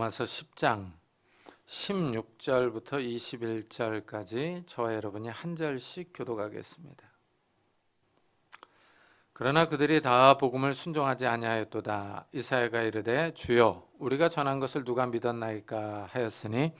로마서 10장 16절부터 21절까지 저와 여러분이 한 절씩 교독하겠습니다. 그러나 그들이 다 복음을 순종하지 아니하였도다. 이사야가 이르되 주여 우리가 전한 것을 누가 믿었나이까 하였으니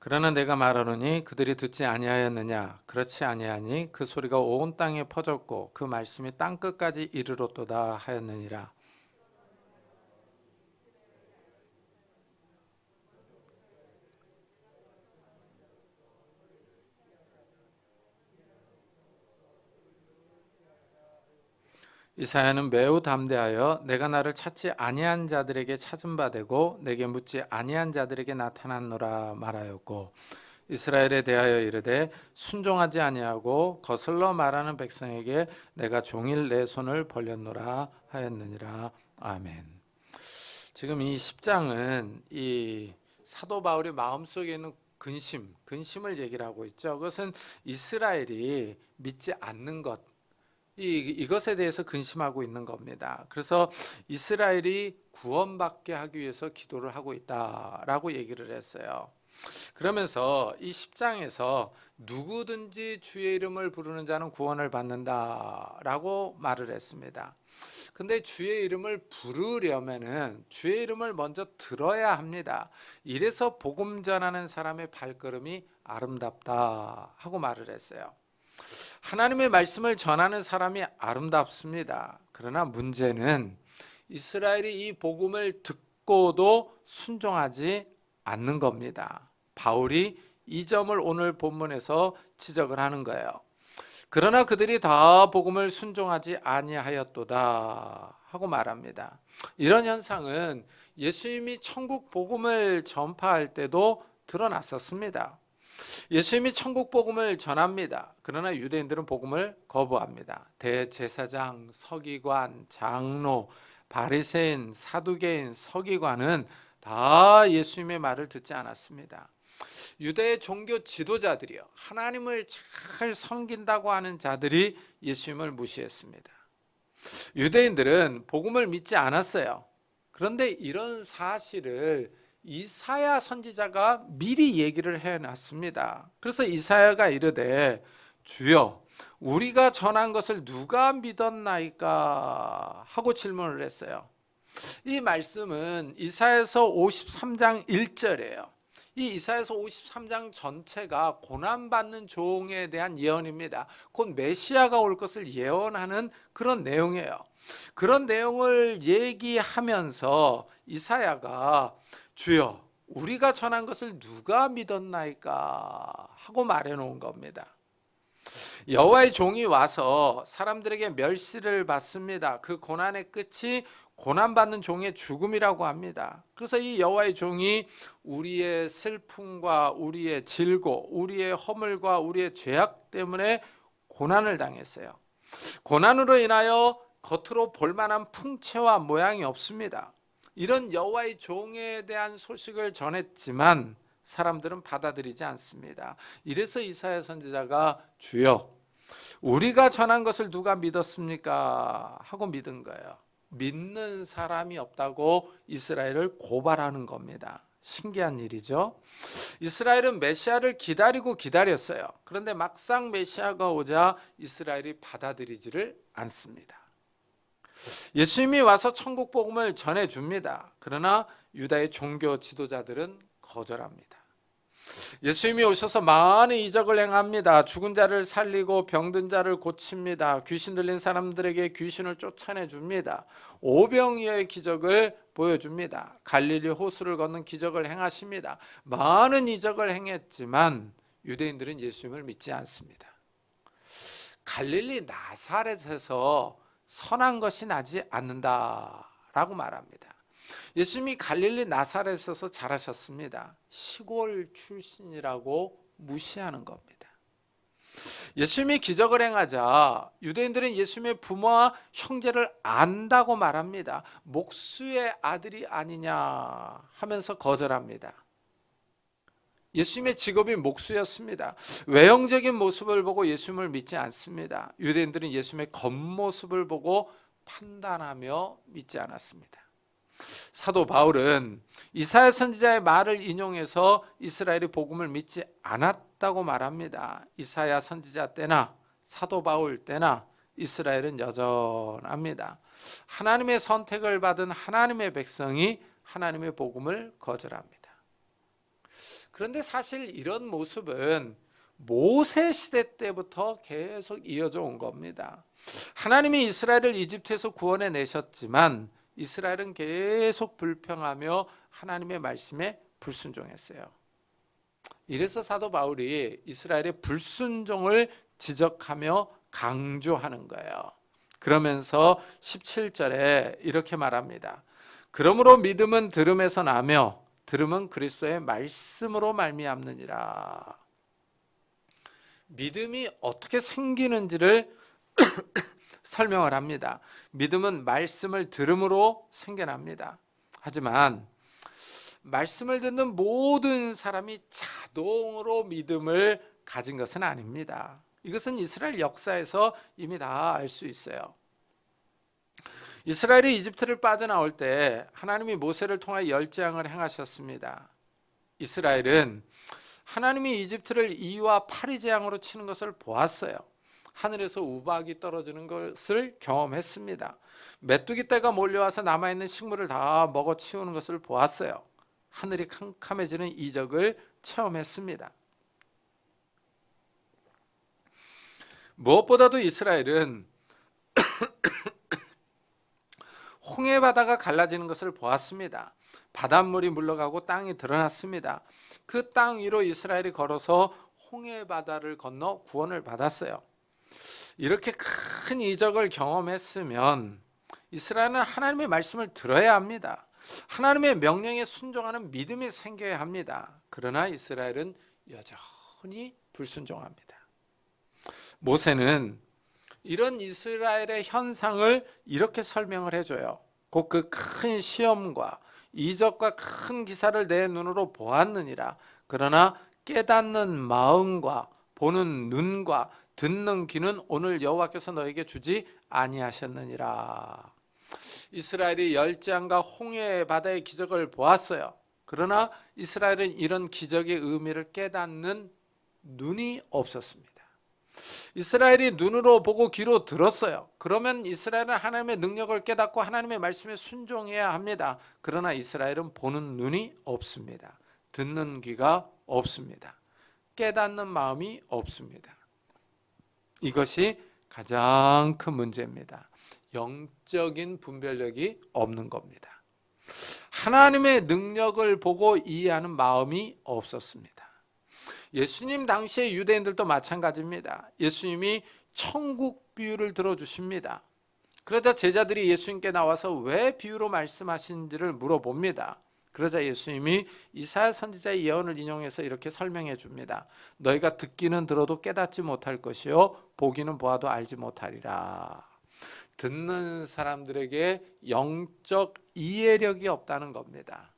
그러나 내가 말하노니 그들이 듣지 아니하였느냐. 그렇지 아니하니 그 소리가 온 땅에 퍼졌고 그 말씀이 땅끝까지 이르렀도다 하였느니라. 이사야는 매우 담대하여 내가 나를 찾지 아니한 자들에게 찾은 바 되고 내게 묻지 아니한 자들에게 나타났노라 말하였고, 이스라엘에 대하여 이르되 순종하지 아니하고 거슬러 말하는 백성에게 내가 종일 내 손을 벌렸노라 하였느니라. 아멘. 지금 이 10장은 이 사도 바울의 마음속에 있는 근심을 얘기를 하고 있죠. 그것은 이스라엘이 믿지 않는 것, 이것에 대해서 근심하고 있는 겁니다. 그래서 이스라엘이 구원받게 하기 위해서 기도를 하고 있다라고 얘기를 했어요. 그러면서 이 10장에서 누구든지 주의 이름을 부르는 자는 구원을 받는다라고 말을 했습니다. 근데 주의 이름을 부르려면은 주의 이름을 먼저 들어야 합니다. 이래서 복음 전하는 사람의 발걸음이 아름답다 하고 말을 했어요. 하나님의 말씀을 전하는 사람이 아름답습니다. 그러나 문제는 이스라엘이 이 복음을 듣고도 순종하지 않는 겁니다. 바울이 이 점을 오늘 본문에서 지적을 하는 거예요. 그러나 그들이 다 복음을 순종하지 아니하였도다 하고 말합니다. 이런 현상은 예수님이 천국 복음을 전파할 때도 드러났었습니다. 예수님이 천국 복음을 전합니다. 그러나 유대인들은 복음을 거부합니다. 대제사장, 서기관, 장로, 바리새인, 사두개인, 서기관은 다 예수님의 말을 듣지 않았습니다. 유대의 종교 지도자들이요, 하나님을 잘 섬긴다고 하는 자들이 예수님을 무시했습니다. 유대인들은 복음을 믿지 않았어요. 그런데 이런 사실을 이사야 선지자가 미리 얘기를 해놨습니다. 그래서 이사야가 이르되 주여 우리가 전한 것을 누가 믿었나이까 하고 질문을 했어요. 이 말씀은 이사야서 53장 1절이에요. 이 이사야서 53장 전체가 고난받는 종에 대한 예언입니다. 곧 메시아가 올 것을 예언하는 그런 내용이에요. 그런 내용을 얘기하면서 이사야가 주여 우리가 전한 것을 누가 믿었나이까 하고 말해놓은 겁니다. 여호와의 종이 와서 사람들에게 멸시를 받습니다. 그 고난의 끝이 고난받는 종의 죽음이라고 합니다. 그래서 이 여호와의 종이 우리의 슬픔과 우리의 질고 우리의 허물과 우리의 죄악 때문에 고난을 당했어요. 고난으로 인하여 겉으로 볼만한 풍채와 모양이 없습니다. 이런 여호와의 종에 대한 소식을 전했지만 사람들은 받아들이지 않습니다. 이래서 이사야 선지자가 주여 우리가 전한 것을 누가 믿었습니까? 하고 믿은 거예요. 믿는 사람이 없다고 이스라엘을 고발하는 겁니다. 신기한 일이죠. 이스라엘은 메시아를 기다렸어요. 그런데 막상 메시아가 오자 이스라엘이 받아들이지를 않습니다. 예수님이 와서 천국 복음을 전해줍니다. 그러나 유다의 종교 지도자들은 거절합니다. 예수님이 오셔서 많은 이적을 행합니다. 죽은 자를 살리고 병든 자를 고칩니다. 귀신 들린 사람들에게 귀신을 쫓아내줍니다. 오병이어의 기적을 보여줍니다. 갈릴리 호수를 걷는 기적을 행하십니다. 많은 이적을 행했지만 유대인들은 예수님을 믿지 않습니다. 갈릴리 나사렛에서 선한 것이 나지 않는다라고 말합니다. 예수님이 갈릴리 나사렛에서 자라셨습니다. 시골 출신이라고 무시하는 겁니다. 예수님이 기적을 행하자 유대인들은 예수님의 부모와 형제를 안다고 말합니다. 목수의 아들이 아니냐 하면서 거절합니다. 예수님의 직업이 목수였습니다. 외형적인 모습을 보고 예수님을 믿지 않습니다. 유대인들은 예수님의 겉모습을 보고 판단하며 믿지 않았습니다. 사도 바울은 이사야 선지자의 말을 인용해서 이스라엘이 복음을 믿지 않았다고 말합니다. 이사야 선지자 때나 사도 바울 때나 이스라엘은 여전합니다. 하나님의 선택을 받은 하나님의 백성이 하나님의 복음을 거절합니다. 그런데 사실 이런 모습은 모세 시대 때부터 계속 이어져 온 겁니다. 하나님이 이스라엘을 이집트에서 구원해 내셨지만 이스라엘은 계속 불평하며 하나님의 말씀에 불순종했어요. 이래서 사도 바울이 이스라엘의 불순종을 지적하며 강조하는 거예요. 그러면서 17절에 이렇게 말합니다. 그러므로 믿음은 들음에서 나며 들음은 그리스도의 말씀으로 말미암느니라. 믿음이 어떻게 생기는지를 설명을 합니다. 믿음은 말씀을 들음으로 생겨납니다. 하지만 말씀을 듣는 모든 사람이 자동으로 믿음을 가진 것은 아닙니다. 이것은 이스라엘 역사에서 이미 다 알 수 있어요. 이스라엘이 이집트를 빠져나올 때 하나님이 모세를 통하여 10재앙을 행하셨습니다. 이스라엘은 하나님이 이집트를 2와 8의 재앙으로 치는 것을 보았어요. 하늘에서 우박이 떨어지는 것을 경험했습니다. 메뚜기 떼가 몰려와서 남아있는 식물을 다 먹어치우는 것을 보았어요. 하늘이 캄캄해지는 이적을 체험했습니다. 무엇보다도 이스라엘은 홍해 바다가 갈라지는 것을 보았습니다. 바닷물이 물러가고 땅이 드러났습니다. 그 땅 위로 이스라엘이 걸어서 홍해 바다를 건너 구원을 받았어요. 이렇게 큰 이적을 경험했으면 이스라엘은 하나님의 말씀을 들어야 합니다. 하나님의 명령에 순종하는 믿음이 생겨야 합니다. 그러나 이스라엘은 여전히 불순종합니다. 모세는 이런 이스라엘의 현상을 이렇게 설명을 해줘요. 곧 그 큰 시험과 이적과 큰 기사를 내 눈으로 보았느니라. 그러나 깨닫는 마음과 보는 눈과 듣는 귀는 오늘 여호와께서 너에게 주지 아니하셨느니라. 이스라엘이 10재앙과 홍해 바다의 기적을 보았어요. 그러나 이스라엘은 이런 기적의 의미를 깨닫는 눈이 없었습니다. 이스라엘이 눈으로 보고 귀로 들었어요. 그러면 이스라엘은 하나님의 능력을 깨닫고 하나님의 말씀에 순종해야 합니다. 그러나 이스라엘은 보는 눈이 없습니다. 듣는 귀가 없습니다. 깨닫는 마음이 없습니다. 이것이 가장 큰 문제입니다. 영적인 분별력이 없는 겁니다. 하나님의 능력을 보고 이해하는 마음이 없었습니다. 예수님 당시의 유대인들도 마찬가지입니다. 예수님이 천국 비유를 들어주십니다. 그러자 제자들이 예수님께 나와서 왜 비유로 말씀하시는지를 물어봅니다. 그러자 예수님이 이사야 선지자의 예언을 인용해서 이렇게 설명해 줍니다. 너희가 듣기는 들어도 깨닫지 못할 것이요 보기는 보아도 알지 못하리라. 듣는 사람들에게 영적 이해력이 없다는 겁니다.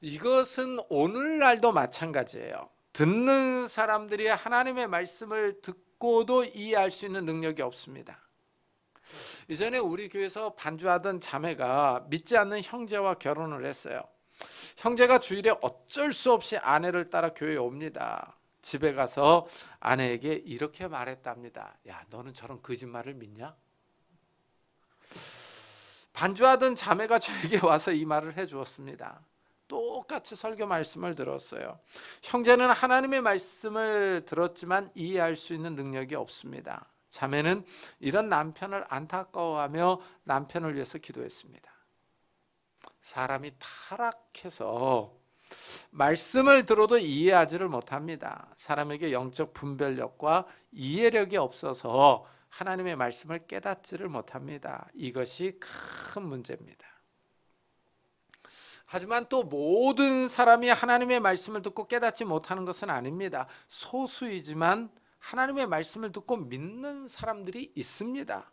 이것은 오늘날도 마찬가지예요. 듣는 사람들이 하나님의 말씀을 듣고도 이해할 수 있는 능력이 없습니다. 이전에 우리 교회에서 반주하던 자매가 믿지 않는 형제와 결혼을 했어요. 형제가 주일에 어쩔 수 없이 아내를 따라 교회에 옵니다. 집에 가서 아내에게 이렇게 말했답니다. 야, 너는 저런 거짓말을 믿냐? 반주하던 자매가 저에게 와서 이 말을 해주었습니다. 똑같이 설교 말씀을 들었어요. 형제는 하나님의 말씀을 들었지만 이해할 수 있는 능력이 없습니다. 자매는 이런 남편을 안타까워하며 남편을 위해서 기도했습니다. 사람이 타락해서 말씀을 들어도 이해하지를 못합니다. 사람에게 영적 분별력과 이해력이 없어서 하나님의 말씀을 깨닫지를 못합니다. 이것이 큰 문제입니다. 하지만 또 모든 사람이 하나님의 말씀을 듣고 깨닫지 못하는 것은 아닙니다. 소수이지만 하나님의 말씀을 듣고 믿는 사람들이 있습니다.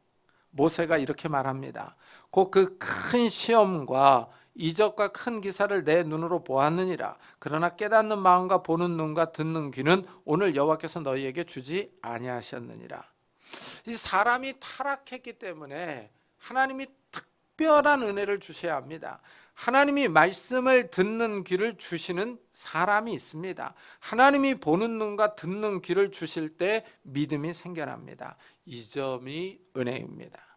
모세가 이렇게 말합니다. 곧 그 큰 시험과 이적과 큰 기사를 내 눈으로 보았느니라. 그러나 깨닫는 마음과 보는 눈과 듣는 귀는 오늘 여호와께서 너희에게 주지 아니하셨느니라. 이 사람이 타락했기 때문에 하나님이 특별한 은혜를 주셔야 합니다. 하나님이 말씀을 듣는 귀를 주시는 사람이 있습니다. 하나님이 보는 눈과 듣는 귀를 주실 때 믿음이 생겨납니다. 이 점이 은혜입니다.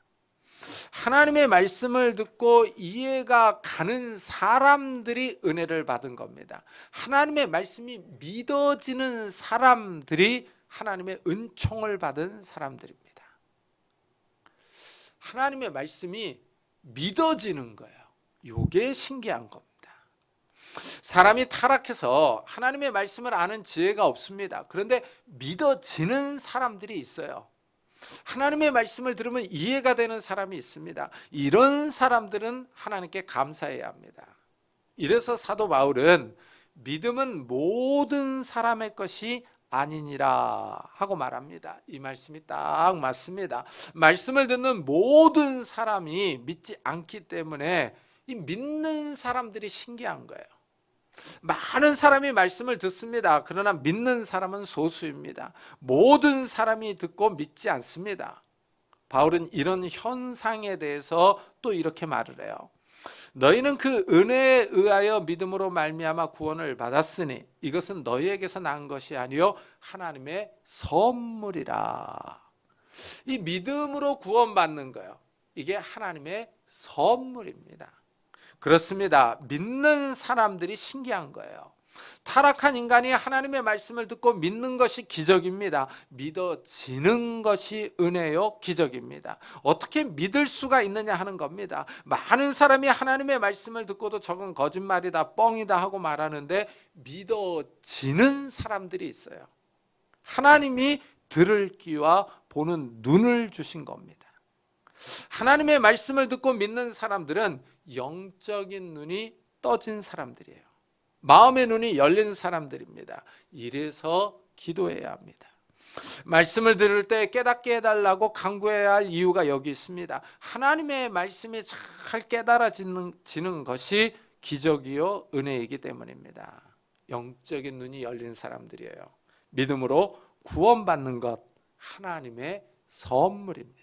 하나님의 말씀을 듣고 이해가 가는 사람들이 은혜를 받은 겁니다. 하나님의 말씀이 믿어지는 사람들이 하나님의 은총을 받은 사람들입니다. 하나님의 말씀이 믿어지는 거예요. 이게 신기한 겁니다. 사람이 타락해서 하나님의 말씀을 아는 지혜가 없습니다. 그런데 믿어지는 사람들이 있어요. 하나님의 말씀을 들으면 이해가 되는 사람이 있습니다. 이런 사람들은 하나님께 감사해야 합니다. 이래서 사도 바울은 믿음은 모든 사람의 것이 아니니라 하고 말합니다. 이 말씀이 딱 맞습니다. 말씀을 듣는 모든 사람이 믿지 않기 때문에 이 믿는 사람들이 신기한 거예요. 많은 사람이 말씀을 듣습니다. 그러나 믿는 사람은 소수입니다. 모든 사람이 듣고 믿지 않습니다. 바울은 이런 현상에 대해서 또 이렇게 말을 해요. 너희는 그 은혜에 의하여 믿음으로 말미암아 구원을 받았으니 이것은 너희에게서 난 것이 아니요 하나님의 선물이라. 이 믿음으로 구원받는 거예요. 이게 하나님의 선물입니다. 그렇습니다. 믿는 사람들이 신기한 거예요. 타락한 인간이 하나님의 말씀을 듣고 믿는 것이 기적입니다. 믿어지는 것이 은혜요 기적입니다. 어떻게 믿을 수가 있느냐 하는 겁니다. 많은 사람이 하나님의 말씀을 듣고도 저건 거짓말이다, 뻥이다 하고 말하는데 믿어지는 사람들이 있어요. 하나님이 들을 귀와 보는 눈을 주신 겁니다. 하나님의 말씀을 듣고 믿는 사람들은 영적인 눈이 떠진 사람들이에요. 마음의 눈이 열린 사람들입니다. 이래서 기도해야 합니다. 말씀을 들을 때 깨닫게 해달라고 간구해야 할 이유가 여기 있습니다. 하나님의 말씀이 잘 깨달아지는 것이 기적이요 은혜이기 때문입니다. 영적인 눈이 열린 사람들이에요. 믿음으로 구원받는 것 하나님의 선물입니다.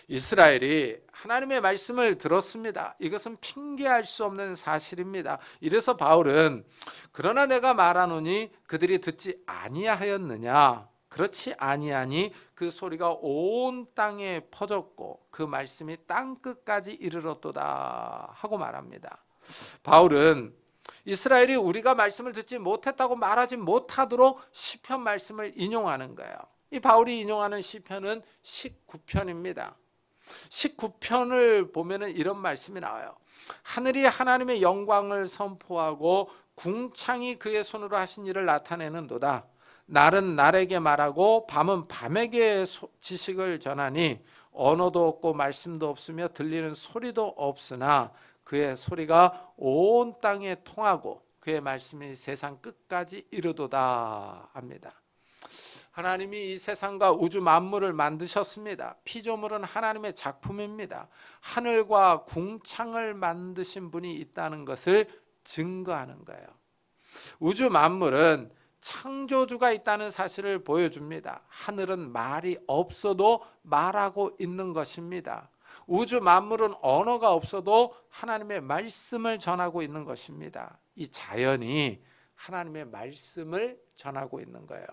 이스라엘이 하나님의 말씀을 들었습니다. 이것은 핑계할 수 없는 사실입니다. 이래서 바울은 그러나 내가 말하노니 그들이 듣지 아니하였느냐. 그렇지 아니하니 그 소리가 온 땅에 퍼졌고 그 말씀이 땅끝까지 이르렀도다 하고 말합니다. 바울은 이스라엘이 우리가 말씀을 듣지 못했다고 말하지 못하도록 시편 말씀을 인용하는 거예요. 이 바울이 인용하는 시편은 19편입니다. 19편을 보면은 이런 말씀이 나와요. 하늘이 하나님의 영광을 선포하고 궁창이 그의 손으로 하신 일을 나타내는도다. 날은 날에게 말하고 밤은 밤에게 지식을 전하니 언어도 없고 말씀도 없으며 들리는 소리도 없으나 그의 소리가 온 땅에 통하고 그의 말씀이 세상 끝까지 이르도다 합니다. 하나님이 이 세상과 우주 만물을 만드셨습니다. 피조물은 하나님의 작품입니다. 하늘과 궁창을 만드신 분이 있다는 것을 증거하는 거예요. 우주 만물은 창조주가 있다는 사실을 보여줍니다. 하늘은 말이 없어도 말하고 있는 것입니다. 우주 만물은 언어가 없어도 하나님의 말씀을 전하고 있는 것입니다. 이 자연이 하나님의 말씀을 전하고 있는 거예요.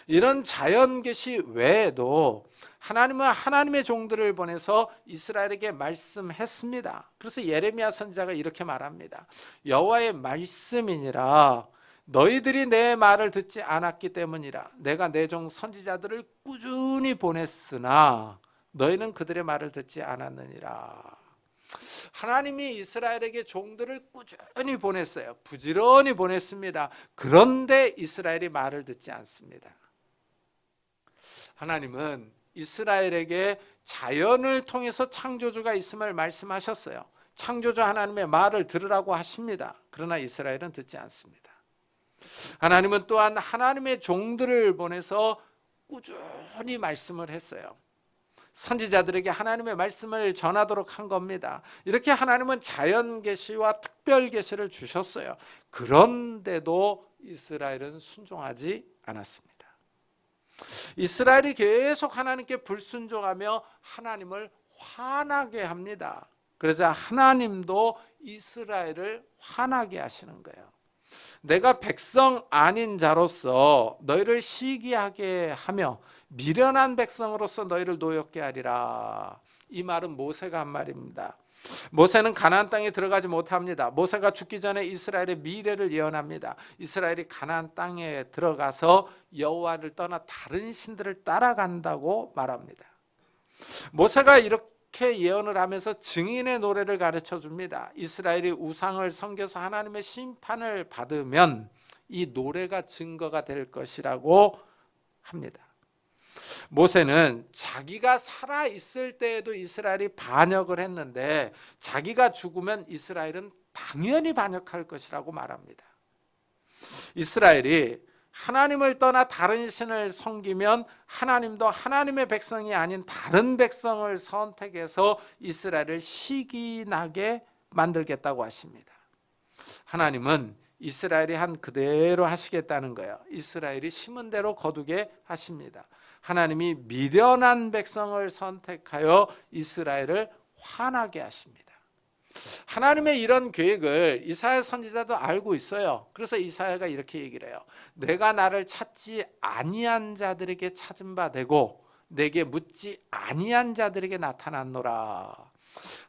이런 자연 계시 외에도 하나님은 하나님의 종들을 보내서 이스라엘에게 말씀했습니다. 그래서 예레미야 선지자가 이렇게 말합니다. 여호와의 말씀이니라 너희들이 내 말을 듣지 않았기 때문이라 내가 내 종 선지자들을 꾸준히 보냈으나 너희는 그들의 말을 듣지 않았느니라. 하나님이 이스라엘에게 종들을 꾸준히 보냈어요. 부지런히 보냈습니다. 그런데 이스라엘이 말을 듣지 않습니다. 하나님은 이스라엘에게 자연을 통해서 창조주가 있음을 말씀하셨어요. 창조주 하나님의 말을 들으라고 하십니다. 그러나 이스라엘은 듣지 않습니다. 하나님은 또한 하나님의 종들을 보내서 꾸준히 말씀을 했어요. 선지자들에게 하나님의 말씀을 전하도록 한 겁니다. 이렇게 하나님은 자연 계시와 특별 계시를 주셨어요. 그런데도 이스라엘은 순종하지 않았습니다. 이스라엘이 계속 하나님께 불순종하며 하나님을 화나게 합니다. 그러자 하나님도 이스라엘을 화나게 하시는 거예요. 내가 백성 아닌 자로서 너희를 시기하게 하며 미련한 백성으로서 너희를 노엽게 하리라. 이 말은 모세가 한 말입니다. 모세는 가나안 땅에 들어가지 못합니다. 모세가 죽기 전에 이스라엘의 미래를 예언합니다. 이스라엘이 가나안 땅에 들어가서 여호와를 떠나 다른 신들을 따라간다고 말합니다. 모세가 이렇게 예언을 하면서 증인의 노래를 가르쳐 줍니다. 이스라엘이 우상을 섬겨서 하나님의 심판을 받으면 이 노래가 증거가 될 것이라고 합니다. 모세는 자기가 살아있을 때에도 이스라엘이 반역을 했는데 자기가 죽으면 이스라엘은 당연히 반역할 것이라고 말합니다. 이스라엘이 하나님을 떠나 다른 신을 섬기면 하나님도 하나님의 백성이 아닌 다른 백성을 선택해서 이스라엘을 시기나게 만들겠다고 하십니다. 하나님은 이스라엘이 한 그대로 하시겠다는 거예요. 이스라엘이 심은 대로 거두게 하십니다. 하나님이 미련한 백성을 선택하여 이스라엘을 화나게 하십니다. 하나님의 이런 계획을 이사야 선지자도 알고 있어요. 그래서 이사야가 이렇게 얘기를 해요. 내가 나를 찾지 아니한 자들에게 찾은 바 되고 내게 묻지 아니한 자들에게 나타났노라.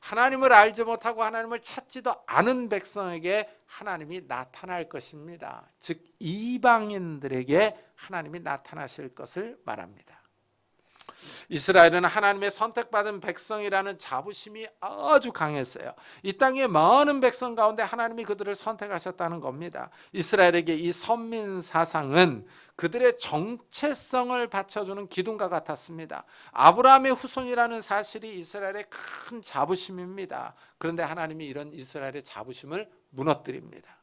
하나님을 알지 못하고 하나님을 찾지도 않은 백성에게 하나님이 나타날 것입니다. 즉 이방인들에게 하나님이 나타나실 것을 말합니다. 이스라엘은 하나님의 선택받은 백성이라는 자부심이 아주 강했어요. 이 땅의 많은 백성 가운데 하나님이 그들을 선택하셨다는 겁니다. 이스라엘에게 이 선민 사상은 그들의 정체성을 받쳐주는 기둥과 같았습니다. 아브라함의 후손이라는 사실이 이스라엘의 큰 자부심입니다. 그런데 하나님이 이런 이스라엘의 자부심을 무너뜨립니다.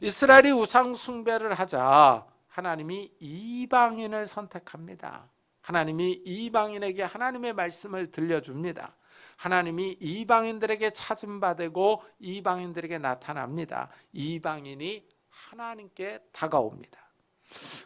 이스라엘이 우상 숭배를 하자 하나님이 이방인을 선택합니다. 하나님이 이방인에게 하나님의 말씀을 들려줍니다. 하나님이 이방인들에게 찾은 바 되고 이방인들에게 나타납니다. 이방인이 하나님께 다가옵니다.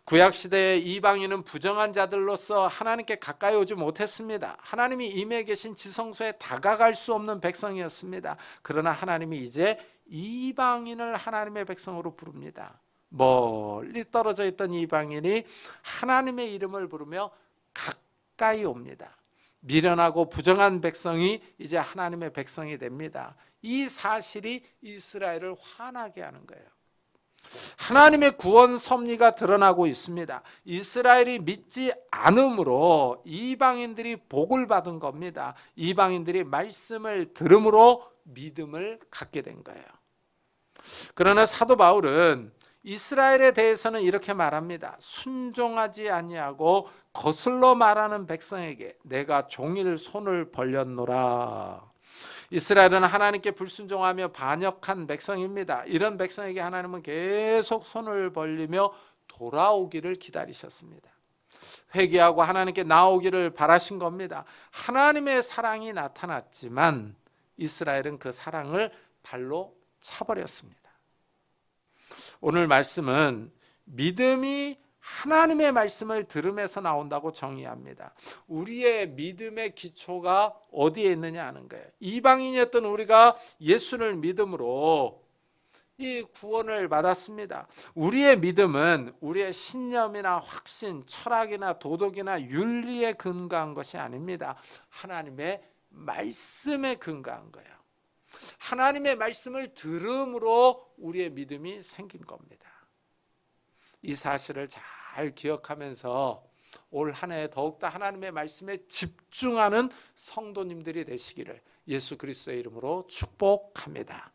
구약시대에 이방인은 부정한 자들로서 하나님께 가까이 오지 못했습니다. 하나님이 임해 계신 지성소에 다가갈 수 없는 백성이었습니다. 그러나 하나님이 이제 이방인을 하나님의 백성으로 부릅니다. 멀리 떨어져 있던 이방인이 하나님의 이름을 부르며 가까이 옵니다. 미련하고 부정한 백성이 이제 하나님의 백성이 됩니다. 이 사실이 이스라엘을 화나게 하는 거예요. 하나님의 구원 섭리가 드러나고 있습니다. 이스라엘이 믿지 않음으로 이방인들이 복을 받은 겁니다. 이방인들이 말씀을 들음으로 믿음을 갖게 된 거예요. 그러나 사도 바울은 이스라엘에 대해서는 이렇게 말합니다. 순종하지 아니하고 거슬러 말하는 백성에게 내가 종일 손을 벌렸노라. 이스라엘은 하나님께 불순종하며 반역한 백성입니다. 이런 백성에게 하나님은 계속 손을 벌리며 돌아오기를 기다리셨습니다. 회개하고 하나님께 나오기를 바라신 겁니다. 하나님의 사랑이 나타났지만 이스라엘은 그 사랑을 발로 차버렸습니다. 오늘 말씀은 믿음이 하나님의 말씀을 들음에서 나온다고 정의합니다. 우리의 믿음의 기초가 어디에 있느냐 하는 거예요. 이방인이었던 우리가 예수를 믿음으로 이 구원을 받았습니다. 우리의 믿음은 우리의 신념이나 확신, 철학이나 도덕이나 윤리에 근거한 것이 아닙니다. 하나님의 말씀에 근거한 거예요. 하나님의 말씀을 들음으로 우리의 믿음이 생긴 겁니다. 이 사실을 잘 기억하면서 올 한 해 더욱더 하나님의 말씀에 집중하는 성도님들이 되시기를 예수 그리스도의 이름으로 축복합니다.